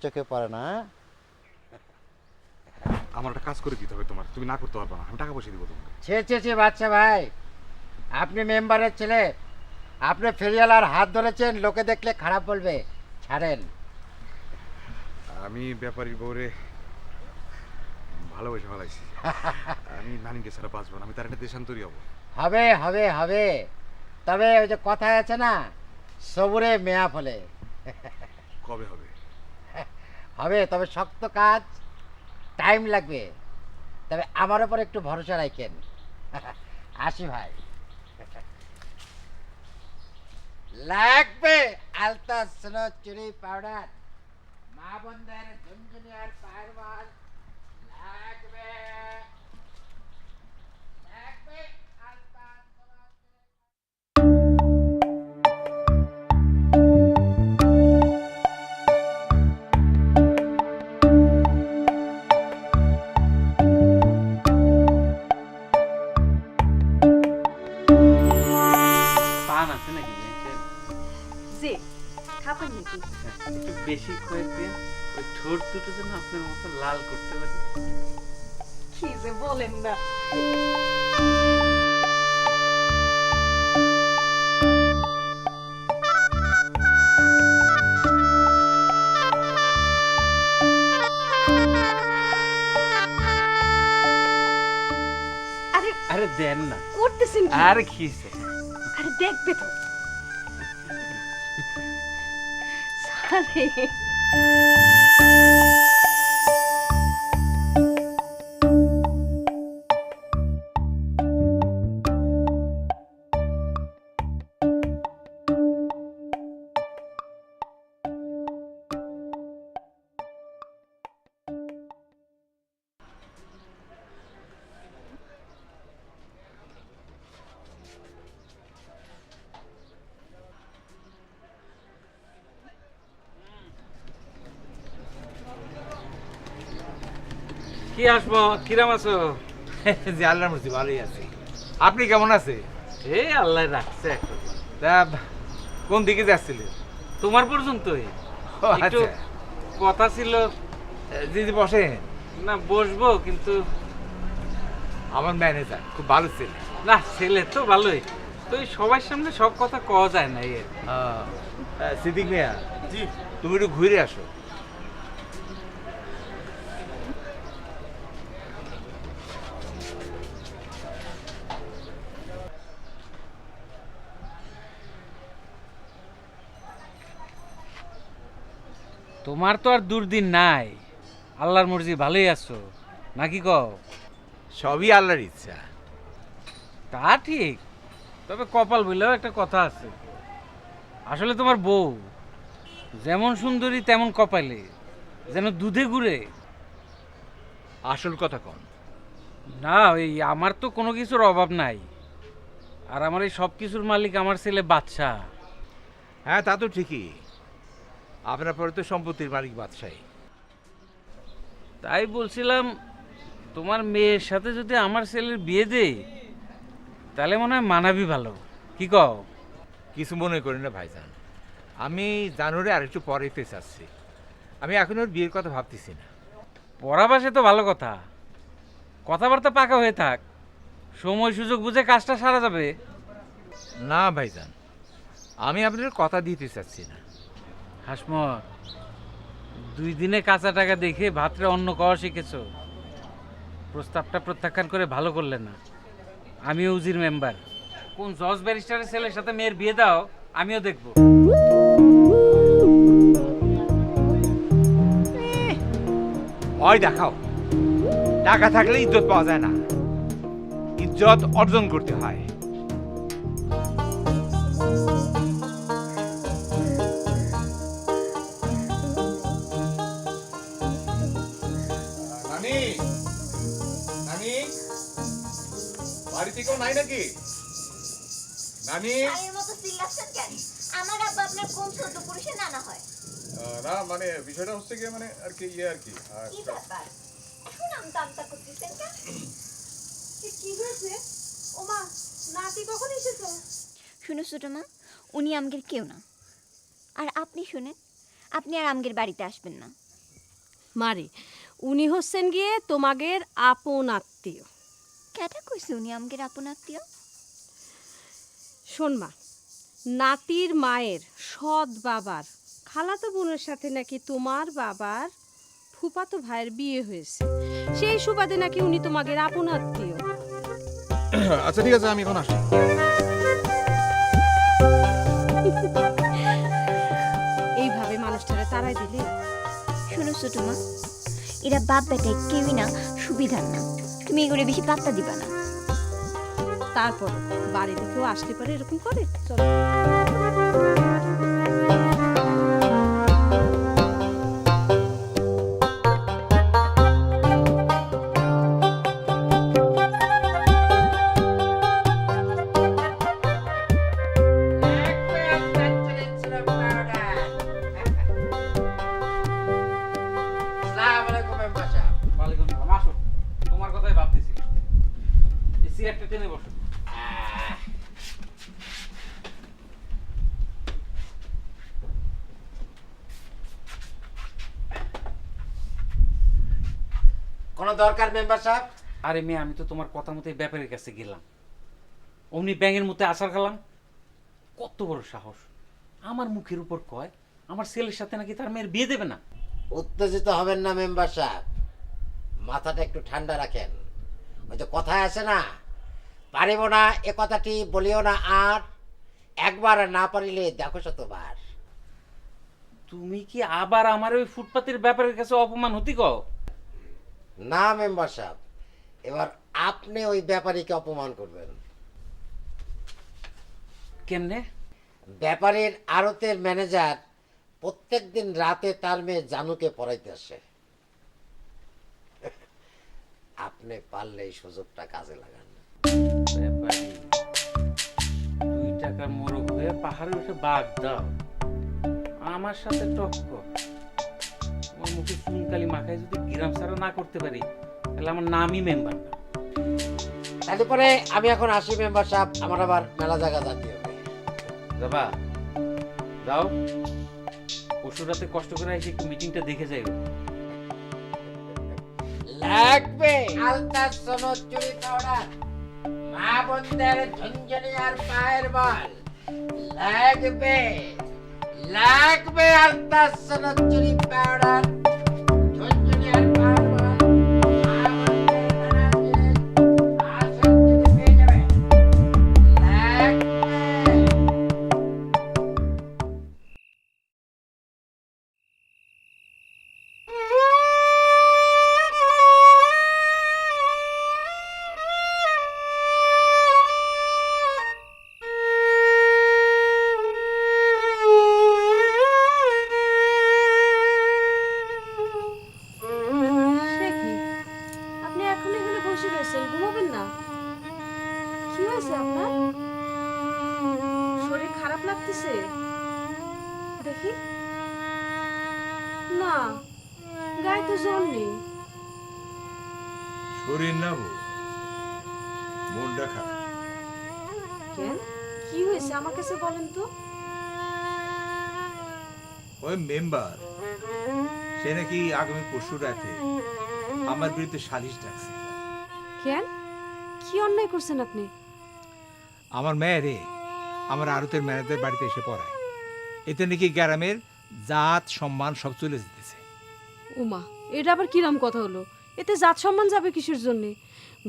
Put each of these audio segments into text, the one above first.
চোখে পড়ে না। আমার একটা কাজ করে দিতে হবে তোমার, তুমি না করতে পারবে না, আমি টাকা পয়সা দিব তোমাকে। ছে বাচ্চা ভাই, আপনি মেম্বারের ছেলে, আপনি ফেরিওয়ালার হাত ধরেছেন, লোকে দেখলে খারাপ বলবে, ছাড়েন। আমি ব্যাপারীর বউরে ভালোবেসে ফেলাইছি। আমি নানিকে ছাড়া বাঁচবো না, আমি তার একটা দেশান্তরী হবো। হবে হবে হবে, তবে ওই যে কথায় আছে না, সবুরে মেয়া ফলে। কবে হবে? হবে, তবে শক্ত কাজ, টাইম লাগবে, তবে আমার উপর একটু ভরসা রাখেন। আসি ভাই। লাগবে আলতা স্নো চুরি পাউডার, মা বন্ধের ঝুনঝুনি আর পায়ের মাল লাগবে। লাগবে আলতা স্নো চুরি। পান আছে নাকি মেয়েছেন? জি, খাবেন নাকি? একটু বেশি করে দিন, ওই ঠোঁট দুটো যেন আপনার মতো লাল করতে পারি। কি যে বলেন না। আরে আরে দেন না, করতেছেন কি? আর খিসে আরে দেখবে তো। আরে কি আসবো, কিরাম আছো? জি আল্লাহর মর্জি ভালোই আছি। আপনি কেমন আছে? এই আল্লাহ রাখছে এখন। তা কোন দিকে যাচ্ছিলেন? তোমার পর্যন্তই ও, একটু আচ্ছা। কথা ছিল। জি জি বসেন। না বসবো, কিন্তু আমার ম্যানেজার খুব ভালো ছেলে। না ছেলে তো ভালোই, তো এই সবার সামনে সব কথা কওয়া যায় না। এর সিদ্দিক মিয়া, জি তুমি একটু ঘুরে আসো। তোমার তো আর দুর্দিন নাই, আল্লাহর মর্জি ভালোই আছো নাকি কও? সবই আল্লাহর ইচ্ছা। তা ঠিক, তবে কপাল বললেও একটা কথা আছে। আসলে তোমার বউ যেমন সুন্দরী তেমন কপালে, যেন দুধে গুড়ে। আসল কথা কন। না ওই আমার তো কোনো কিছুর অভাব নাই, আর আমার এই সব কিছুর মালিক আমার ছেলে বাদশা। হ্যাঁ তা তো ঠিকই, আপনার পরে তো সম্পত্তির মালিক বাদশাহী। তাই বলছিলাম, তোমার মেয়ের সাথে যদি আমার ছেলের বিয়ে দেই, তাহলে মনে হয় মানাবি ভালো, কি কও? কিছু মনে করি না ভাইজান, আমি জানুয়ারি আর একটু পরে ফেস আসছি। আমি এখন ওর বিয়ের কথা ভাবতেছি না। পড়াবাসে তো ভালো কথা, কথাবার্তা পাকা হয়ে থাক, সময় সুযোগ বুঝে কাজটা সারা যাবে। না ভাইজান, আমি আপনার কথা দিতে চাচ্ছি না। হাসমত, 2 দিনে কাঁচা টাকা দেখে ভাতরে অন্য খাওয়া শিখেছো। প্রস্তাবটা প্রত্যাখ্যান করে ভালো করলে না। আমিও উজির মেম্বার, কোন জজ ব্যারিস্টারের ছেলের সাথে মেয়ের বিয়ে দাও আমিও দেখব। ভয় দেখাও, টাকা থাকলে ইজ্জত পাওয়া যায় না, ইজ্জত অর্জন করতে হয়। নানি, নানি, বাড়িতে কেউ নাই নাকি? নানি, মায়ের মতো চিল্লাচ্ছেন কেন? আমার আব্বা আপনার কোন ছোট পুরুষের নানা হয়? না মানে বিষয়টা হচ্ছে গিয়ে মানে আর কি আর কি কি ব্যাপার? এখন আমতা আমতা করতেছেন কেন? কি হয়েছে? ওমা, নাতি কখন এসেছো? শুনো ছোট মা, উনি আমাদের কেউ না। আর আপনি শুনেন, আপনি আর আমগের বাড়িতে আসবেন না। মারে উনি হচ্ছেন গিয়ে তোমাদের আপন আত্মীয়। কেটা কইছে উনি আমগের আপন আত্মীয়? শোন মা, নাতির মায়ের সৎ বাবার খালাতো বোনের সাথে নাকি তোমার বাবার ফুফাতো ভাইয়ের বিয়ে হয়েছে, সেই সুবাদে নাকি উনি তোমাদের আপন আত্মীয়। আচ্ছা ঠিক আছে, আমি এখন আসি। এইভাবে মানুষটারে তাড়াই দিলে শোনো ছোট মা, এরা বাপ বেটায় কেউই না সুবিধার না, তুমি এগুলো বেশি পাত্তা দিবা না। তারপর বাড়িতে কেউ আসতে পারে এরকম করে? চলো। আসসালামু আলাইকুম মেম্বার সাহেব। ওয়ালাইকুম সালাম, আসো। তোমার কথাই ভাবতেছি। এই চেয়ারটা টেনে বসো। কোনো দরকার মেম্বার সাহেব? আরে মেয়ে, আমি তো তোমার কথা মতোই ব্যাপারের কাছে গেলাম, অমনি ব্যাঙের মধ্যে আছাড় খেলাম। কত বড় সাহস, আমার মুখের উপর কয় আমার ছেলের সাথে নাকি তার মেয়ের বিয়ে দেবে না। উত্তেজিত হবেন না মেম্বার সাহেব, মাথাটা একটু ঠান্ডা রাখেন। ওই যে কথায় আছে না, পারিব না এ কথাটি বলিও না আর, একবার না পারিলে দেখো শতবার। তুমি কি আবার আমার ওই ফুটপাতের ব্যাপারের কাছে অপমান হতি কও? না মেম্বার সাহেব, এবার আপনি ওই ব্যাপারীকে অপমান করবেন। কেমনে? ব্যাপারীর আড়তের ম্যানেজার প্রত্যেকদিন রাতে তার মেয়ে জানুকে পড়াইতে আসে। আপনি পারলে এই সুযোগটা কাজে লাগান। ব্যাপারী 2 টাকার মোরগ হয়ে পাহাড়ে উঠে বাঘ দাও, আমার সাথে টক্কর। আমার মুখে চুনকালি মাখায় যদি গ্রাম ছাড়া না করতে পারি, তাহলে আমার নামই মেম্বার না। তাহলে পরে আমি এখন আসি মেম্বার সাহেব, আমার আবার মেলা জায়গা যেতে হবে। যাবা? যাও, পরশু রাতে কষ্ট করে এসে একটু মিটিংটা দেখে যাইও। লাগবে আলতা সোনো চুরি পাউডার, মা বোনদের ঝুনঝুনি আর পায়ের বল লাগবে। লাগবে আলতা সোনো চুরি পাউডার, ঝুনঝুনি আর পায়ের বল, মা বোনদের নানা জিনিস আসল জিনিস পেয়ে যাবে। লাগবে। সে কি, আপনি এখন এখানে বসে রয়েছেন, ঘুমাবেন না? কি হয়েছে আপনার? শরীর খারাপ লাগতেছে? দেখি না, গায়ে তো জ্বর নেই। শরীর না বউ, মনটা খারাপ। কেন, কি হয়েছে আমার কাছে বলেন তো? ওই মেম্বার, সে নাকি আগামী পরশু রাতে আমার বিরুদ্ধে সালিশ ডাকছে। কেন, কি অন্যায় করছেন আপনি? আমার মেয়েরে আমার আড়তের ম্যানেজার বাড়িতে এসে পড়ায়, এতে নাকি গ্রামের জাত সম্মান সব চলে যেতেছে। উমা, এটা আবার কিরম কথা হলো? এতে জাত সম্মান যাবে কিসের জন্যে?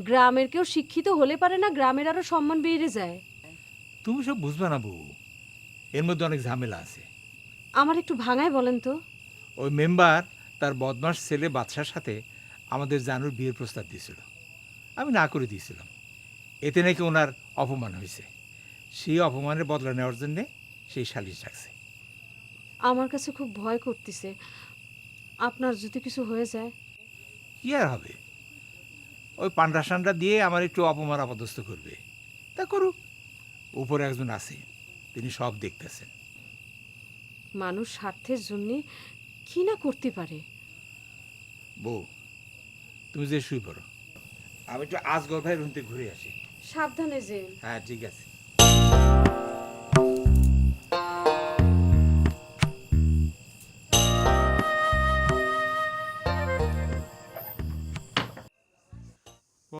গ্রামের কেউ শিক্ষিত হলে পারে না গ্রামের আরো সম্মান বেড়ে যায়। তুমি সব বুঝবে না বউ, এর মধ্যে অনেক ঝামেলা আছে। আমার একটু ভাঙায় বলেন তো। ওই মেম্বার তার বদমাস ছেলে বাদশার সাথে আমাদের জানুর বিয়ের প্রস্তাব দিয়েছিল, আমি না করে দিয়েছিলাম। এতে নাকি ওনার অপমান হয়েছে, সেই অপমানের বদলা নেওয়ার জন্যে সেই সালিশ ডাকছে। আমার কাছে খুব ভয় করতেছে, আপনার যদি কিছু হয়ে যায়। কি আর হবে, ওই পান্ডা সান্ডা দিয়ে আমার একটু অপমান অপদস্থ করবে, তা করুক। উপরে একজন আছে, তিনি সব দেখতেছেন। মানুষ স্বার্থের জন্যে কি না করতে পারে। বউ, তুমি যে শুয়ে পড়ো, আমি একটু আজগর ভাই রুমতে ঘুরে আসি। সাবধানে যেন। হ্যাঁ ঠিক আছে।